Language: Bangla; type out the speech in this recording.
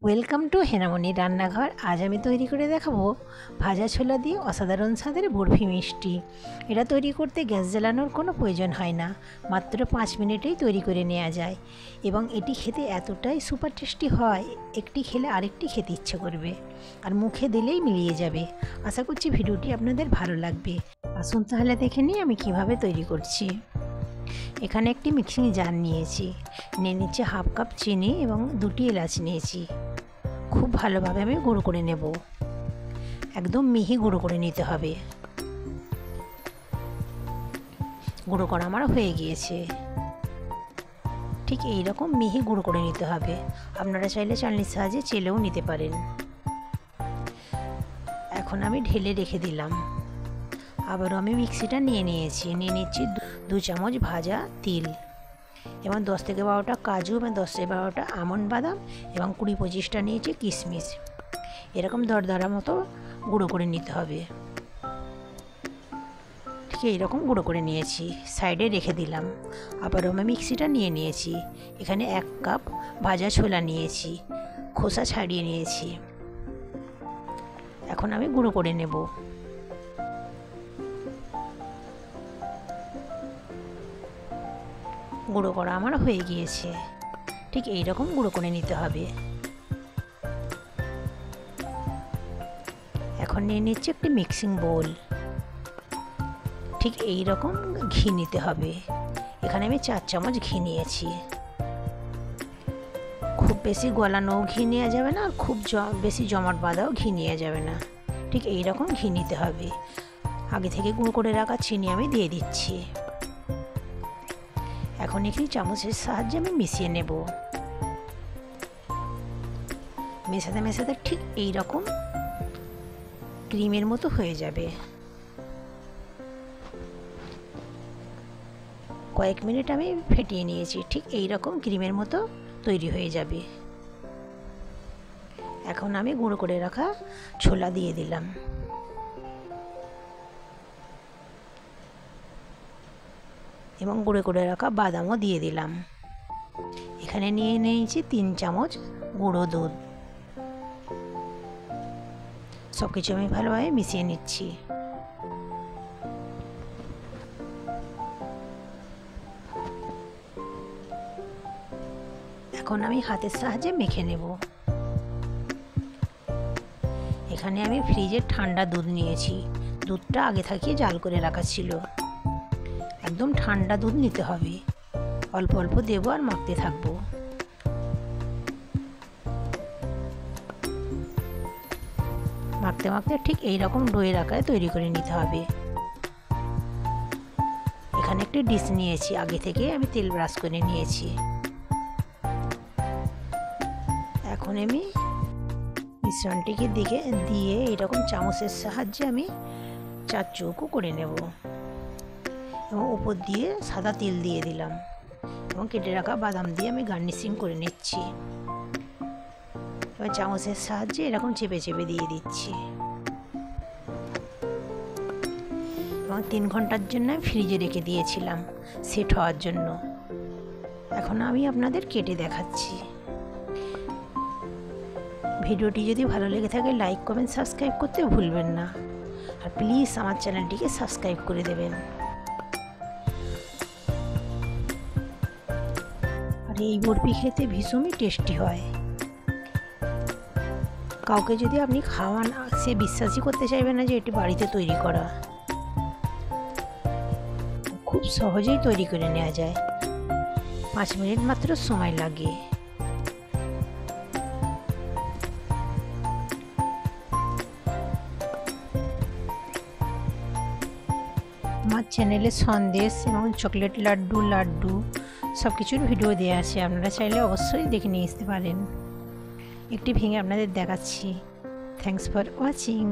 ওয়েলকাম টু হেনামণি রান্নাঘর। আজ আমি তৈরি করে দেখাবো ভাজা ছোলা দিয়ে অসাধারণ স্বাদের বরফি মিষ্টি। এটা তৈরি করতে গ্যাস জ্বালানোর কোনো প্রয়োজন হয় না, মাত্র 5 মিনিটেই তৈরি করে নেওয়া যায় এবং এটি খেতে এতটাই সুপার টেস্টি হয়, একটি খেলে আরেকটি খেতে ইচ্ছে করবে আর মুখে দিলেই মিলিয়ে যাবে। আশা করছি ভিডিওটি আপনাদের ভালো লাগবে। আসুন তাহলে দেখে নিই আমি কিভাবে তৈরি করছি। এখানে একটি মিক্সিং জার নিয়েছি, নিয়ে নিচ্ছি হাফ কাপ চিনি এবং 2টি এলাচ নিয়েছি। খুব ভালোভাবে আমি গুঁড়ো করে নেব, একদম মিহি গুঁড়ো করে নিতে হবে। গুঁড়ো করা আমার হয়ে গিয়েছে, ঠিক এই রকম মিহি গুঁড়ো করে নিতে হবে। আপনারা চাইলে চালনির সাহায্যে চেলেও নিতে পারেন। এখন আমি ঢেলে রেখে দিলাম। আবারও আমি মিক্সিটা নিয়ে নিচ্ছি 2 চামচ ভাজা তিল এবং 10 থেকে 12টা কাজু এবং 10 থেকে 12টা আমন্ড বাদাম এবং 20-25টা নিয়েছি কিশমিশ। এরকম দরদরা মতো গুঁড়ো করে নিতে হবে। ঠিক এইরকম গুঁড়ো করে নিয়েছি, সাইডে রেখে দিলাম। আবারও আমি মিক্সিটা নিয়েছি। এখানে 1 কাপ ভাজা ছোলা নিয়েছি, খোসা ছাড়িয়ে নিয়েছি। এখন আমি গুঁড়ো করে নেব। গুঁড়ো করা আমার হয়ে গিয়েছে, ঠিক এই রকম গুঁড়ো করে নিতে হবে। এখন নিয়ে নিচ্ছি একটি মিক্সিং বোল। ঠিক এই রকম ঘি নিতে হবে। এখানে আমি 4 চামচ ঘি নিয়েছি। খুব বেশি গলানো ঘি নেওয়া যাবে না, আর খুব বেশি জমাট বাঁধাও ঘি নেওয়া যাবে না। ঠিক এই রকম ঘি নিতে হবে। আগে থেকে গুঁড়ো করে রাখা চিনি আমি দিয়ে দিচ্ছি। এখন একটি চামচের সাহায্যে আমি মিশিয়ে নেব। মেশাতে মেশাতে ঠিক এই রকম ক্রিমের মতো হয়ে যাবে। কয়েক মিনিট আমি ফেটিয়ে নিয়েছি, ঠিক এই রকম ক্রিমের মতো তৈরি হয়ে যাবে। এখন আমি গুঁড়ো করে রাখা ছোলা দিয়ে দিলাম এবং গুঁড়ো করে রাখা বাদামও দিয়ে দিলাম। এখানে নিয়ে নিয়েছি 3 চামচ গুঁড়ো দুধ। সব কিছু আমি ভালোভাবে মিশিয়ে নিচ্ছি। এখন আমি হাতের সাহায্যে মেখে নেব। এখানে আমি ফ্রিজের ঠান্ডা দুধ নিয়েছি। দুধটা আগে থাকিয়ে জাল করে রাখা ছিল। একদম ঠান্ডা দুধ নিতে হবে। অল্প অল্প দেবো আর মাখতে থাকবো। মাখতে মাখতে ঠিক এই রকম ডোয়ের আকারে তৈরি করে নিতে হবে। এখানে একটি ডিশ নিয়েছি, আগে থেকে আমি তেল ব্রাশ করে নিয়েছি। এখন আমি মিশ্রণটিকে দিয়ে এরকম চামচের সাহায্যে আমি 4 চৌকো করে নেব এবং উপর দিয়ে সাদা তিল দিয়ে দিলাম এবং কেটে রাখা বাদাম দিয়ে আমি গার্নিশিং করে নিচ্ছি। এবার চামচের সাহায্যে এরকম চেপে চেপে দিয়ে দিচ্ছি এবং 3 ঘন্টার জন্য ফ্রিজে রেখে দিয়েছিলাম সেট হওয়ার জন্য। এখন আমি আপনাদের কেটে দেখাচ্ছি। ভিডিওটি যদি ভালো লেগে থাকে লাইক কমেন্ট সাবস্ক্রাইব করতে ভুলবেন না, আর প্লিজ আমার চ্যানেলটিকে সাবস্ক্রাইব করে দেবেন। আর এই বরফি খেতে ভীষণই টেস্টি হয়। কাউকে যদি আপনি খাওয়ান, সে বিশ্বাসই করতে চাইবে না যে এটি বাড়িতে তৈরি করা। খুব সহজেই তৈরি করে নেওয়া যায়, 5 মিনিট মাত্র সময় লাগে। আমার চ্যানেলে সন্দেশ এবং চকলেট লাড্ডু সব কিছুর ভিডিও দেওয়া আছে, আপনারা চাইলে অবশ্যই দেখে নিয়ে আসতে পারেন। একটি ভেঙে আপনাদের দেখাচ্ছি। Thanks for watching.